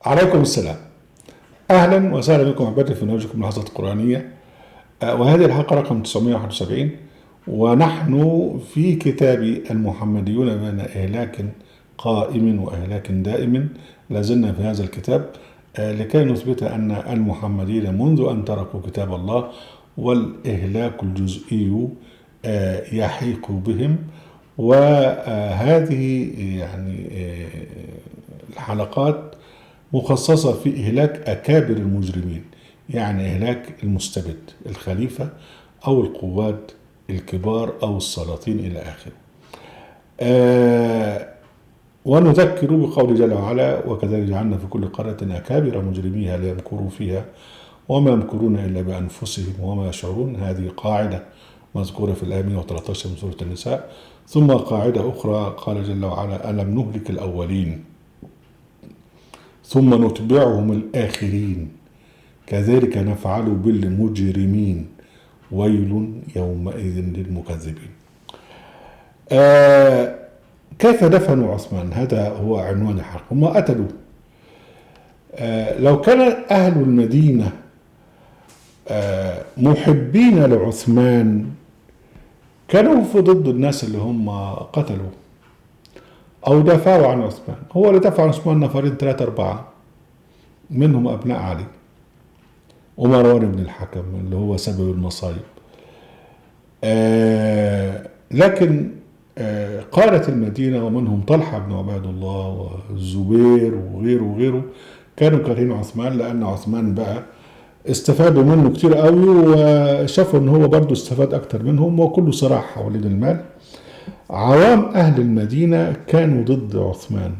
عليكم السلام. أهلا وسهلا بكم أحبتي في برنامجكم اللحظات القرآنية. وهذه الحلقة رقم 971، ونحن في كتاب المحمديون بين إهلاك قائم وإهلاك دائم. لازلنا في هذا الكتاب لكي نثبت أن المحمديين منذ أن تركوا كتاب الله والإهلاك الجزئي يحيق بهم. وهذه يعني الحلقات مخصصة في إهلاك أكابر المجرمين، يعني إهلاك المستبد، الخليفة أو القوات الكبار أو السلاطين إلى آخره. ونذكر بقول جل وعلا: وكذلك جعلنا في كل قرية أكابر مجرميها ليمكروا فيها وما يمكرون إلا بأنفسهم وما يشعرون. هذه قاعدة مذكورة في الآية 113 من سورة النساء. ثم قاعدة أخرى قال جل وعلا: ألم نهلك الأولين ثم نتبعهم الآخرين كذلك نفعل بالمجرمين ويل يومئذ للمكذبين. كيف دفنوا عثمان؟ هذا هو عنوان الحلقة. هم قتلوا. لو كان أهل المدينة محبين لعثمان كانوا في ضد الناس اللي هم قتلوا أو دافعوا عن عثمان. هو اللي دافع عن عثمان نفرين 3-4 منهم أبناء علي ومروان بن الحكم اللي هو سبب المصايب. لكن قادة المدينة ومنهم طلحة بن عباد الله والزبير وغيره كانوا كارهين عثمان، لأن عثمان بقى استفادوا منه كتير قوي وشافوا ان هو برضو استفاد اكتر منهم، وكله صراع حوالين المال. عوام أهل المدينة كانوا ضد عثمان،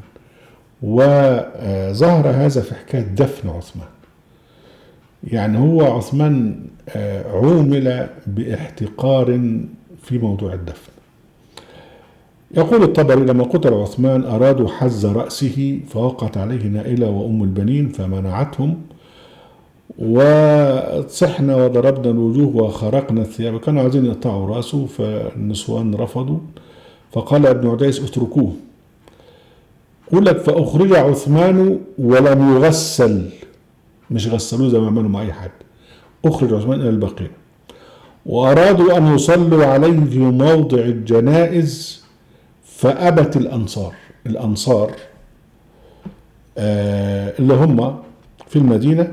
وظهر هذا في حكاية دفن عثمان. يعني هو عثمان عومل باحتقار في موضوع الدفن. يقول الطبري: لما قتل عثمان أرادوا حز رأسه فوقعت عليه نائلة وأم البنين فمنعتهم، وصحنا وضربنا الوجوه وخرقنا الثياب. كانوا عايزين يقطعوا رأسه فالنسوان رفضوا، فقال ابن عديس: اتركوه. يقول لك: فأخرج عثمان ولم يغسل، مش غسلوه زي ما عملوا مع أي حد، أخرج عثمان إلى البقيع. وأرادوا أن يصلوا عليه في موضع الجنائز فأبت الأنصار اللي هم في المدينة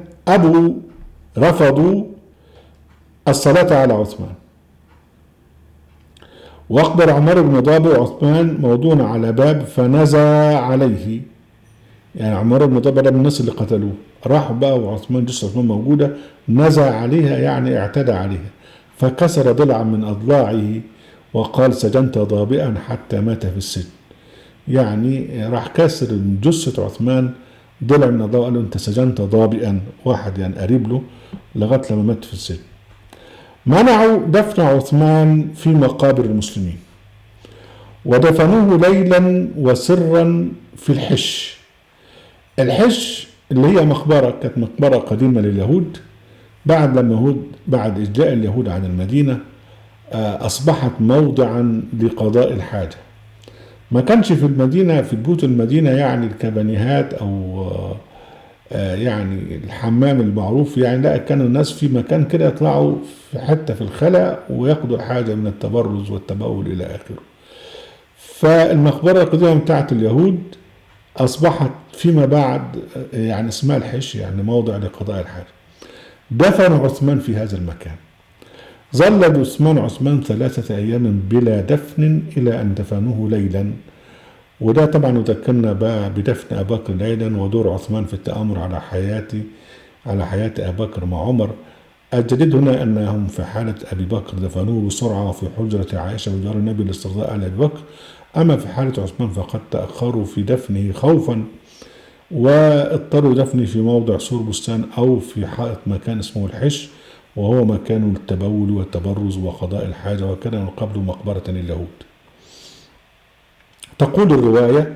رفضوا الصلاة على عثمان. وأقبل عمر بن ضابع عثمان موضوع على باب فنزع عليه. يعني عمر بن ضابع ده من الناس اللي قتلوه، راحوا بقى وعثمان جثة عثمان موجودة، نزع عليها يعني اعتدى عليها، فكسر ضلعا من أضلاعه وقال: سجنت ضابئا حتى مات في السجن. يعني راح كسر جثة عثمان ضلع من أضلاعه، قال له: أنت سجنت ضابئا، واحد يعني قريب له، لغاية لما مات في السجن. منعوا دفن عثمان في مقابر المسلمين، ودفنوه ليلا وسرا في الحش. الحش اللي هي مقبرة، كانت مقبرة قديمة لليهود. بعد إجلاء اليهود عن المدينة أصبحت موضعا لقضاء الحاجة. ما كانش في المدينة، في بيوت المدينة يعني الكبانيهات أو يعني الحمام المعروف، يعني لا، كانوا الناس في مكان كده يطلعوا في حتة في الخلا وياخدوا الحاجة من التبرز والتبول إلى آخره. فالمقبرة القديمة بتاعت اليهود أصبحت فيما بعد يعني اسمها الحش، يعني موضع لقضاء الحاجة. دفن عثمان في هذا المكان. ظل عثمان 3 أيام بلا دفن إلى أن دفنوه ليلا. وده طبعا يذكرنا بقى بدفن أبي بكر ليلا ودور عثمان في التآمر على حياة أبي بكر مع عمر. الجديد هنا أنهم في حالة أبي بكر دفنوه بسرعة في حجرة عائشة وجار النبي لاسترضاء آل أبي بكر. أما في حالة عثمان فقد تأخروا في دفنه خوفا، واضطروا دفنه في موضع سور بستان أو في حائط مكان اسمه الحش، وهو مكان التبول والتبرز وقضاء الحاجة، وكان من قبل مقبرة اليهود. تقول الرواية: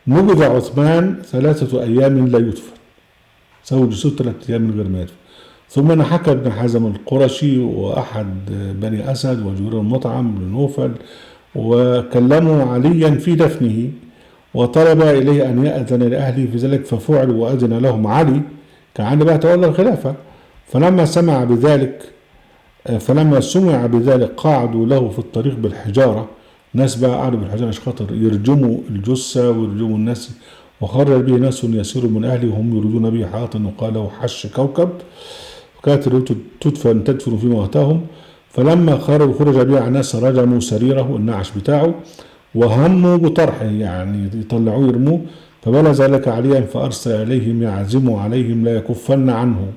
نبذ عثمان 3 أيام لا يدفن، سووا جثته 3 أيام من غير ما يدفن. ثم حكى ابن حزم القرشي وأحد بني أسد وجبير المطعم بن نوفل وكلموا عليا في دفنه، وطلب إليه أن يأذن لأهله في ذلك ففعل وأذن لهم علي. كان علي بقى تولى الخلافة. فلما سمع بذلك فلما سمع بذلك قعدوا له في الطريق بالحجارة. ناس بقى قعدوا بالحجارة عشان خاطر يرجموا الجثة ويرجموا الناس. وخرج به ناس يسير من أهله وهم يريدون به حائط يقال له حش كوكب، وكانت تدفن في موتاهم. فلما خرج به ناس رجموا سريره النعش بتاعه وهموا بطرحه، يعني يطلعوه يرموه. فبلغ ذلك عليا فأرسل إليهم يعزم عليهم لا يكفن عنه،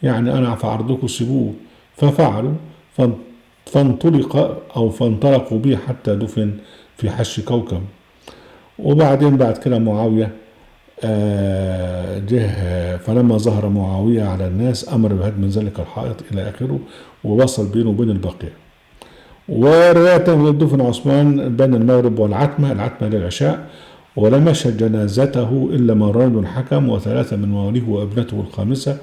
يعني أنا في عرضكم سيبوه. ففعلوا فانطلقوا به حتى دفن في حش كوكب. وبعدين بعد كده معاوية جه. فلما ظهر معاوية على الناس أمر بهدم ذلك الحائط إلى آخره، ووصل بينه وبين البقيع. ورواية دفن عثمان بين المغرب والعتمة، العتمة للعشاء، ولم يشهد جنازته إلا مروان بن الحكم وثلاثة من مواليه وابنته الخامسة.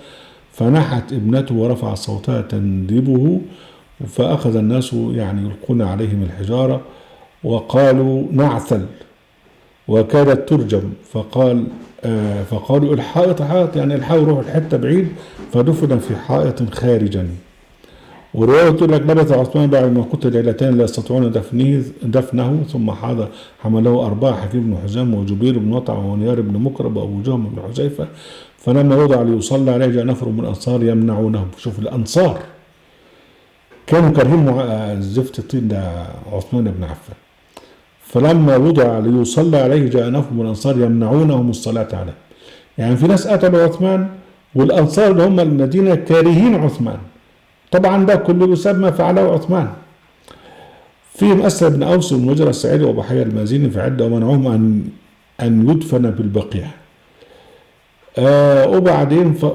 فنحت ابنته ورفع صوتها تندبه، فأخذ الناس يعني يلقون عليهم الحجارة وقالوا نعثل، وكادت ترجم. فقالوا الحائط حائط، يعني الحاول روح الحتة بعيد. فدفن في حائط خارجا. ورواية تقول لك لبث عثمان بعد ما قتل ليلتين لا يستطيعون دفنه ثم حمله أربعة: حكيم بن حزام وجبير بن مطعم ونيار بن مكرب وأبو جهم بن حذيفة. فلما وضع ليصلى عليه جاء نفر من الأنصار يمنعونهم. شوف الأنصار كانوا كارهين زفت الطين ده عثمان بن عفان. فلما وضع ليصلى عليه جاء نفر من الأنصار يمنعونهم الصلاة عليه. يعني في ناس قتلوا عثمان والأنصار اللي هم المدينة كارهين عثمان. طبعا ده كله بسبب ما فعله عثمان. فيهم أسر بن أوس والمجرى السعيدي وبحير المازيني في عدة ومنعوهم أن يدفن بالبقيع.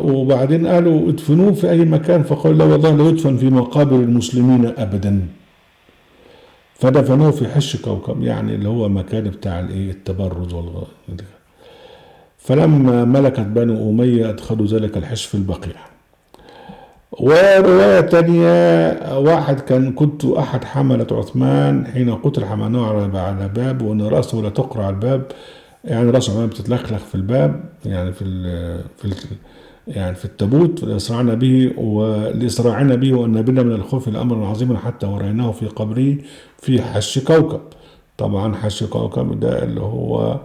وبعدين قالوا ادفنوه في أي مكان، فقالوا لا والله لا يدفن في مقابر المسلمين أبدا. فدفنوه في حش كوكب، يعني اللي هو مكان بتاع التبرز فلما ملكت بنو أمية أدخلوا ذلك الحش في البقيع. ورواية تانية واحد كنت أحد حملة عثمان حين قتل حملناه على باب وأن رأسه لا تقرع على الباب، يعني رأسه عمال بتتلخلخ في الباب، يعني في التابوت لإسراعنا به وأن بنا من الخوف الأمر عظيما حتى وريناه في قبره في حش كوكب. طبعا حش كوكب ده اللي هو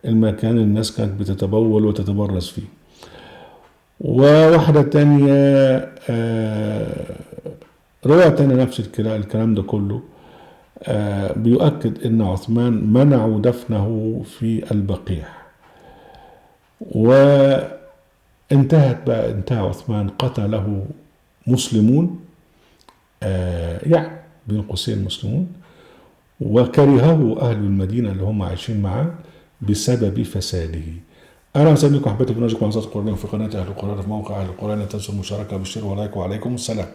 المكان الناس كانت بتتبول وتتبرز فيه. وواحدة تانية رواية تانية نفس الكلام ده كله بيؤكد ان عثمان منعوا دفنه في البقيع. انتهى عثمان قتله مسلمون، يعني بين قوسين مسلمون، وكرهه اهل المدينة اللي هم عايشين معاه بسبب فساده. أهلا وسهلا بكم أحبتي في برنامجكم عن القرآن في قناة أهل القرآن في موقع أهل القرآن. لا تنسوا المشاركة بالشير واللايك، وعليكم السلام.